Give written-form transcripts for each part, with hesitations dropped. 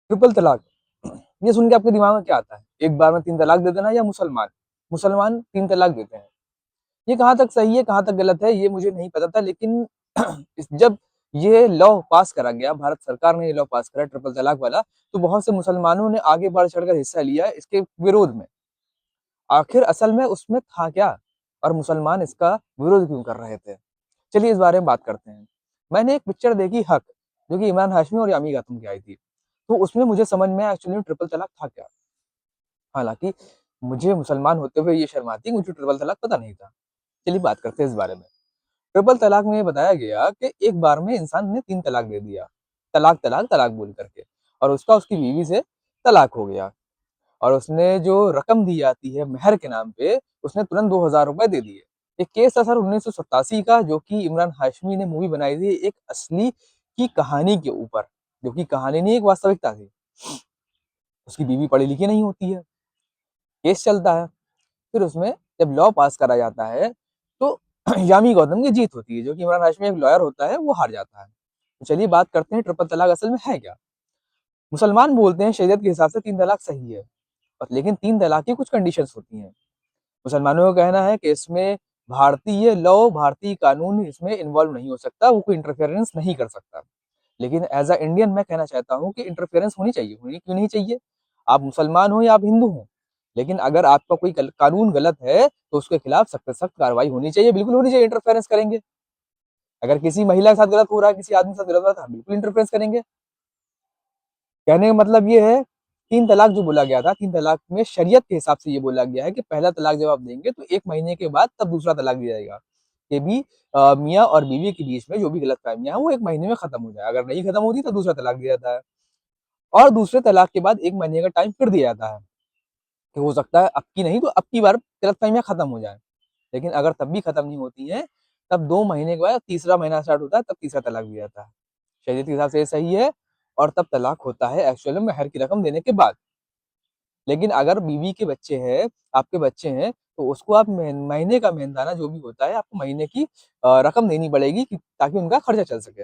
Triple तलाक, ये सुन के आपके दिमाग में क्या आता है? एक बार में 3 तलाक दे देना या मुसलमान? मुसलमान 3 तलाक देते हैं। ये कहाँ तक सही है, कहाँ तक गलत है, ये मुझे नहीं पता था, लेकिन जब ये लॉ पास करा गया, भारत सरकार ने ये लॉ पास करा ट्रिपल तलाक वाला, तो बहुत से मुसलमानों ने आगे बढ़ चढ़कर हिस्सा लिया इसके विरोध में। आखिर असल में उसमें था क्या? और मुसलमान इसका विरोध क्यों कर रहे थे? चलिए इस बारे में बात करते हैं। मैंने एक पिक्चर देखी हक, जो कि इमरान हाशमी और यामी गौतम की आई थी। तो उसमें मुझे समझ में आया एक्चुअली ट्रिपल तलाक था क्या। हालांकि मुझे मुसलमान होते हुए ये शर्म आती है, मुझे ट्रिपल तलाक पता नहीं था। चलिए बात करते हैं इस बारे में। ट्रिपल तलाक में ये बताया गया कि एक बार में इंसान ने 3 तलाक दे दिया, तलाक तलाक तलाक बोल करके, और उसका उसकी बीवी से तलाक हो गया। और उसने जो रकम दी जाती है मेहर के नाम पे, उसने तुरंत 2,000 रुपए दे दिए। एक केस था सर 1987 का, जो कि इमरान हाशमी ने मूवी बनाई थी एक असली की कहानी के ऊपर, जो कि कहानी नहीं एक वास्तविकता थी। उसकी बीवी पढ़ी लिखी नहीं होती है, केस चलता है। फिर उसमें जब लॉ पास करा जाता है, तो यामी गौतम की जीत होती है, जो कि इमरान हाशमी एक लॉयर होता है, वो हार जाता है। तो चलिए बात करते हैं ट्रिपल तलाक असल में है क्या। मुसलमान बोलते हैं शरीयत के हिसाब से 3 तलाक सही है, लेकिन 3 तलाक की कुछ कंडीशंस होती हैं। मुसलमानों का कहना है कि इसमें भारतीय लॉ, भारतीय कानून इसमें इन्वॉल्व नहीं हो सकता, वो कोई इंटरफेरेंस नहीं कर सकता। लेकिन एज अ इंडियन मैं कहना चाहता हूँ कि इंटरफेरेंस होनी चाहिए, होनी क्यों नहीं चाहिए। आप मुसलमान हो या आप हिंदू हो, लेकिन अगर आपका कोई कानून गलत है तो उसके खिलाफ सख्त सख्त कार्रवाई होनी चाहिए, बिल्कुल होनी चाहिए। इंटरफेरेंस करेंगे, अगर किसी महिला के साथ गलत हो रहा है, किसी आदमी के साथ गलत हो रहा है, बिल्कुल इंटरफेरेंस करेंगे। कहने का मतलब ये है, 3 तलाक जो बोला गया था, 3 तलाक में शरीयत के हिसाब से ये बोला गया है कि पहला तलाक जब आप देंगे तो 1 महीने के बाद तब दूसरा तलाक दिया जाएगा। ये भी मियाँ और बीवी के बीच में जो भी गलतफहमियां हैं वो 1 महीने में खत्म हो जाए। अगर नहीं खत्म होती तो दूसरा तलाक दिया जाता है, और दूसरे तलाक के बाद 1 महीने का टाइम फिर दिया जाता है कि हो सकता है अब की नहीं तो अब की बार गलतफहमियां खत्म हो जाए। लेकिन अगर तब भी खत्म नहीं होती हैं, तब 2 महीने के बाद तीसरा महीना स्टार्ट होता है, तब तीसरा तलाक दिया जाता है। शरीयत के हिसाब से ये सही है, और तब तलाक होता है एक्चुअल में मेहर की रकम देने के बाद। लेकिन अगर बीवी के बच्चे हैं, आपके बच्चे हैं, तो उसको आप महीने का मेहनताना जो भी होता है, आपको महीने की रकम देनी पड़ेगी ताकि उनका खर्चा चल सके।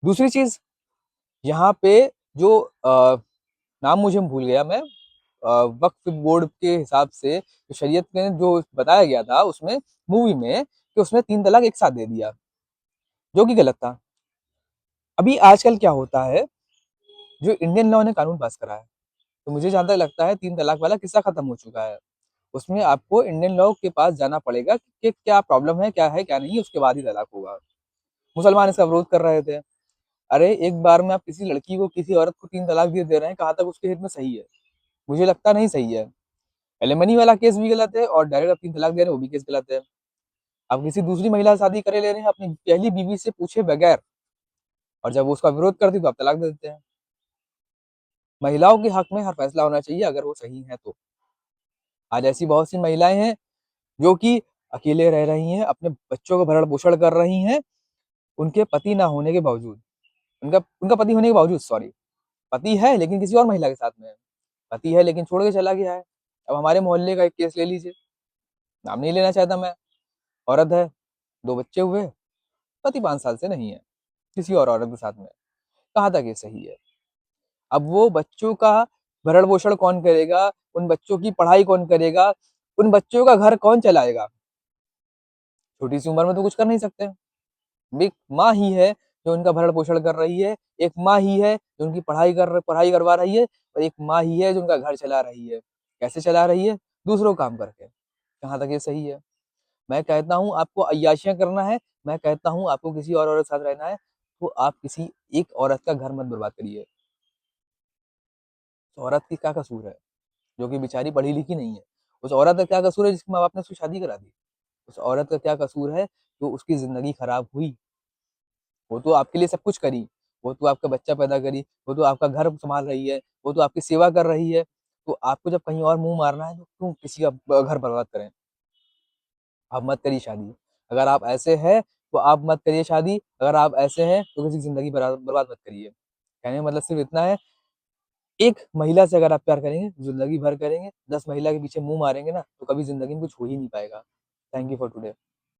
दूसरी चीज, यहाँ पे जो नाम मुझे भूल गया मैं, वक्फ बोर्ड के हिसाब से तो शरीयत में जो बताया गया था उसमें, मूवी में, कि उसने 3 तलाक एक साथ दे दिया, जो कि गलत था। अभी आजकल क्या होता है, जो इंडियन लॉ ने कानून पास करा है, तो मुझे जहां तक लगता है 3 तलाक वाला किस्सा खत्म हो चुका है। उसमें आपको इंडियन लॉ के पास जाना पड़ेगा कि क्या प्रॉब्लम है, क्या है क्या नहीं, उसके बाद ही तलाक होगा। मुसलमान इसका विरोध कर रहे थे। अरे एक बार में आप किसी लड़की को, किसी औरत को 3 तलाक दे रहे हैं, कहाँ तक उसके हित में सही है? मुझे लगता नहीं सही है। एलिमनी वाला केस भी गलत है, और डायरेक्ट आप 3 तलाक दे रहे हैं वो भी केस गलत है। आप किसी दूसरी महिला से शादी करे ले रहे हैं अपनी पहली बीवी से पूछे बगैर, और जब वो उसका विरोध करती है तो आप तलाक दे देते हैं। महिलाओं के हक में हर फैसला होना चाहिए अगर वो सही है तो। आज ऐसी बहुत सी महिलाएं हैं जो कि अकेले रह रही हैं, अपने बच्चों को भरण पोषण कर रही हैं, उनके पति ना होने के बावजूद, उनका उनका पति होने के बावजूद, सॉरी, पति है लेकिन किसी और महिला के साथ में है। पति है लेकिन छोड़ के चला गया है। अब हमारे मोहल्ले का एक केस ले लीजिए, नाम नहीं लेना चाहता मैं। औरत है, 2 बच्चे हुए, पति 5 साल से नहीं है, किसी और औरत के साथ में। कहाँ तक ये सही है? अब वो बच्चों का भरण पोषण कौन करेगा, उन बच्चों की पढ़ाई कौन करेगा, उन बच्चों का घर कौन चलाएगा? छोटी सी उम्र में तो कुछ कर नहीं सकते। एक माँ ही है जो उनका भरण पोषण कर रही है, एक माँ ही है जो उनकी पढ़ाई करवा रही है, और एक माँ ही है जो उनका घर चला रही है। कैसे चला रही है? दूसरों काम करके। कहाँ तक ये सही है? मैं कहता हूँ आपको अय्याशियां करना है, मैं कहता हूँ आपको किसी और औरत के साथ रहना है, तो आप किसी एक औरत का घर मत बर्बाद करिए। उस औरत की क्या कसूर है, जो कि बेचारी पढ़ी लिखी नहीं है? उस औरत का क्या कसूर है जिसके माँ बाप ने उसकी शादी करा दी? उस औरत का क्या कसूर है जो उसकी जिंदगी खराब हुई? वो तो आपके लिए सब कुछ करी, वो तो आपका बच्चा पैदा करी, वो तो आपका घर संभाल रही है, वो तो आपकी सेवा कर रही है। तो आपको जब कहीं और मुंह मारना है तो क्यों किसी का घर बर्बाद करें? आप मत करिए शादी। अगर आप ऐसे हैं तो आप मत करिए शादी, अगर आप ऐसे हैं तो किसी की जिंदगी बर्बाद मत करिए। कहने का मतलब सिर्फ इतना है, एक महिला से अगर आप प्यार करेंगे, जिंदगी भर करेंगे, 10 महिला के पीछे मुंह मारेंगे ना, तो कभी जिंदगी में कुछ हो ही नहीं पाएगा। Thank you for today.